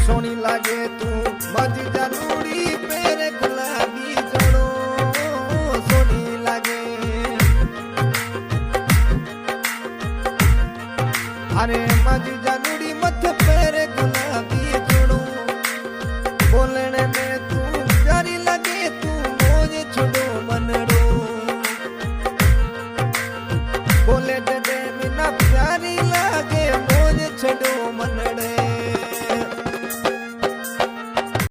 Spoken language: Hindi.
सोनी लागे तू माझी जानूड़ी पेरे गुलाबी जड़ो सोनी लागे अरे माझी जानूड़ी मत पेरे गुलाबी जड़ो बोलने में तू प्यारी लगे तू मुझे छोड़ो मनड़ो बोले दे मीना प्यारी लगे मुझे छोड़ो मनड़े